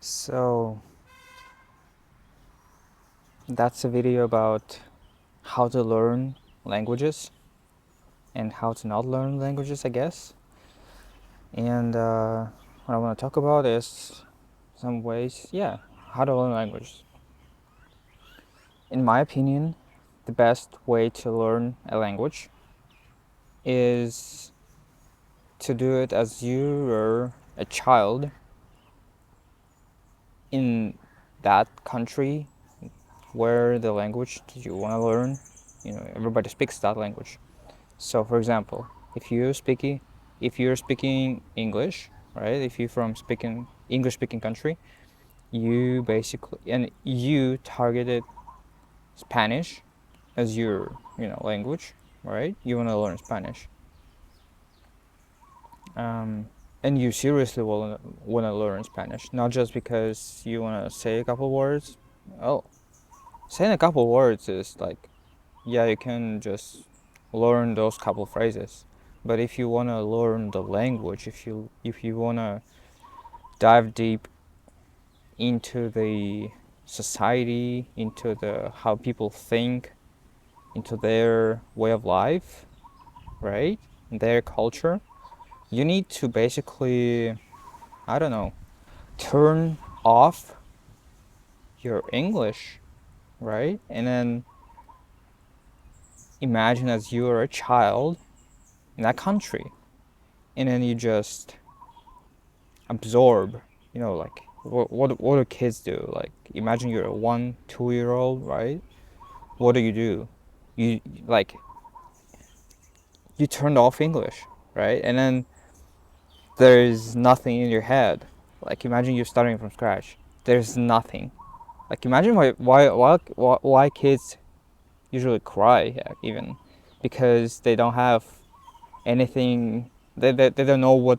So that's a video about how to learn languages and how to not learn languages, I guess. And what I want to talk about is some ways, how to learn languages. In my opinion, the best way to learn a language is to do it as you were a child in that country where the language that you want to learn, everybody speaks that language. So, for example, if you're speaking English, right? If you're from speaking English speaking country, you targeted Spanish as your language, right? You want to learn Spanish, and you seriously want to learn Spanish, not just because you want to say a couple words. Oh, saying a couple words is like, yeah, you can just learn those couple phrases. But if you want to learn the language, if you want to dive deep into the society, into the how people think, into their way of life, right? Their culture, you need to basically, I don't know, turn off your English, right? And then imagine as you are a child in that country, and then you just absorb, like what do kids do? Like imagine you're a 1 2 year old, right? What do? You like you turned off English, right? And then there's nothing in your head. Like imagine you're starting from scratch. There's nothing. Like imagine why kids usually cry, even because they don't have anything. They don't know what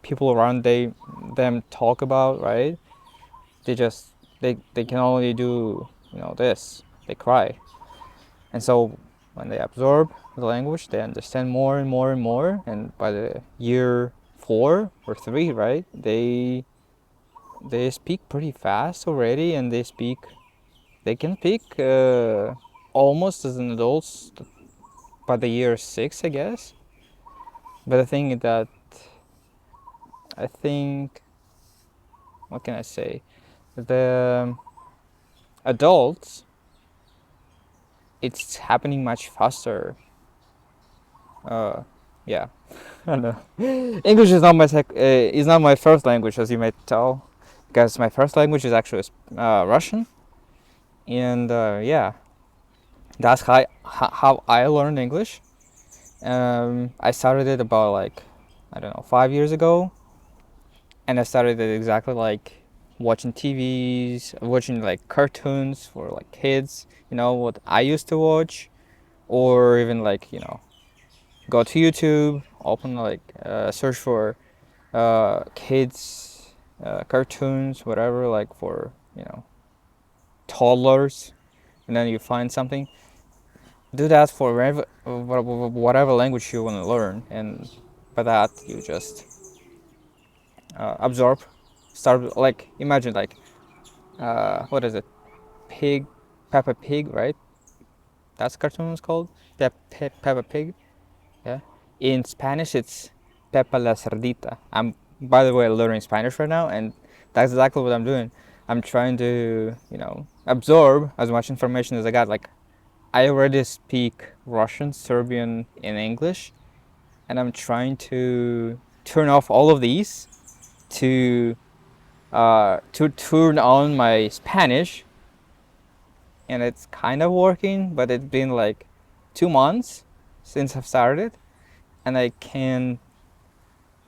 people around them talk about, right? They can only do this. They cry, and so when they absorb the language, they understand more and more and more. And by the year 4 or 3, right, they speak pretty fast already, and they can speak almost as an adults by the year 6, I guess. But the thing is that I think, what can I say? The adults, it's happening much faster. Yeah, I don't know. English is not my first language, as you may tell, because my first language is actually Russian, and that's how I learned English. I started it about like, I don't know, 5 years ago, and I started it exactly like watching TVs, watching like cartoons for like kids. You know what I used to watch, or even like go to YouTube, open like search for kids cartoons, whatever, like for toddlers, and then you find something. Do that for whatever language you want to learn, and by that you just absorb. Start like imagine like what is it? Pig, Peppa Pig, right? That's cartoon is called Peppa Pig. Yeah. In Spanish, it's Pepa la Cerdita. I'm, by the way, learning Spanish right now, and that's exactly what I'm doing. I'm trying to, absorb as much information as I got. Like, I already speak Russian, Serbian, and English, and I'm trying to turn off all of these to turn on my Spanish, and it's kind of working. But it's been like 2 months since I've started, and I can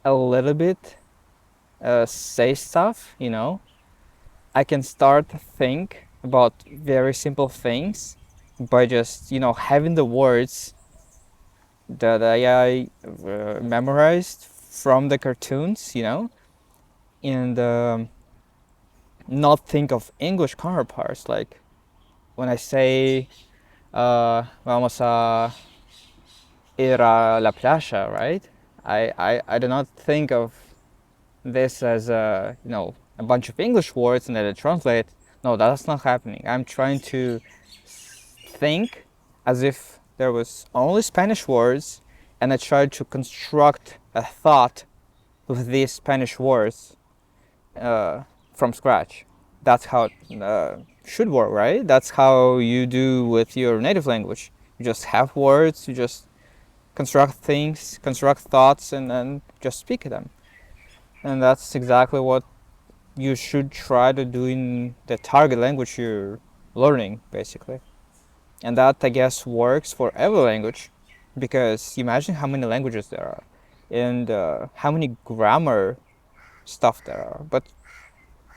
a little bit say stuff, I can start to think about very simple things by just, having the words that I memorized from the cartoons, and not think of English counterparts. Like when I say, vamos a ir a la playa, right? I do not think of this as a, a bunch of English words and then I translate. No, that's not happening. I'm trying to think as if there was only Spanish words, and I tried to construct a thought with these Spanish words from scratch. That's how it should work, right? That's how you do with your native language. You just have words, you just construct things, construct thoughts, and then just speak them. And that's exactly what you should try to do in the target language you're learning, basically. And that, I guess, works for every language, because imagine how many languages there are and how many grammar stuff there are. But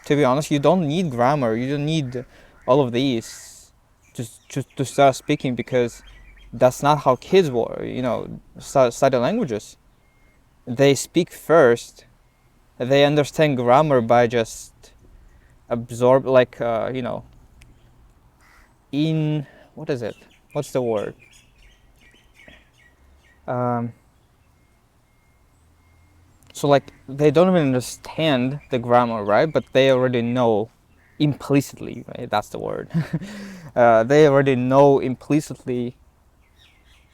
to be honest, you don't need grammar, you don't need all of these to start speaking, because that's not how kids were, study languages. They speak first, they understand grammar by just absorb, like, in, what is it? What's the word? Um, so like they don't even understand the grammar, right? But they already know implicitly, right? That's the word. They already know implicitly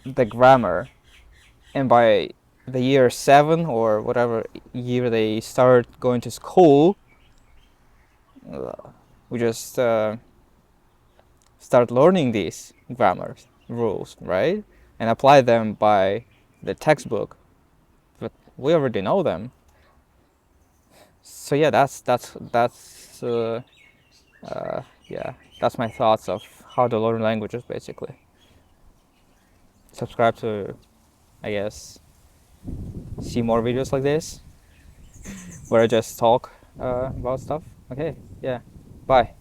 the grammar, and by the year 7 or whatever year they start going to school, we just start learning these grammar rules, right? And apply them by the textbook, but we already know them. So yeah, yeah, that's my thoughts of how to learn languages, basically. Subscribe to, I guess, see more videos like this where I just talk about stuff. Okay, yeah, bye.